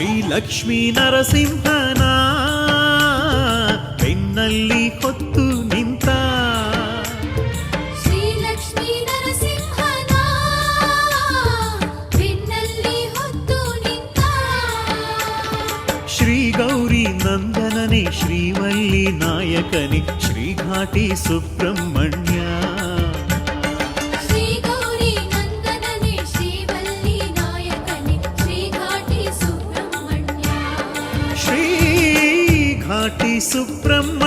ಲಕ್ಷ್ಮೀ ನರಸಿಂಹನ ಬೆನ್ನಲ್ಲಿ ಹೊತ್ತು ನಿಂತ ಶ್ರೀ ಲಕ್ಷ್ಮೀ ನರಸಿಂಹನ ಬೆನ್ನಲ್ಲಿ ಹೊತ್ತು ನಿಂತ ಶ್ರೀ ಗೌರಿ ನಂದನನೇ ಶ್ರೀವಲ್ಲಿ ನಾಯಕನೇ ಶ್ರೀಘಾಟಿ ಸುಬ್ರಹ್ಮಣ್ಯ ಘಾಟಿ ಸುಬ್ರಹ್ಮಣ್ಯ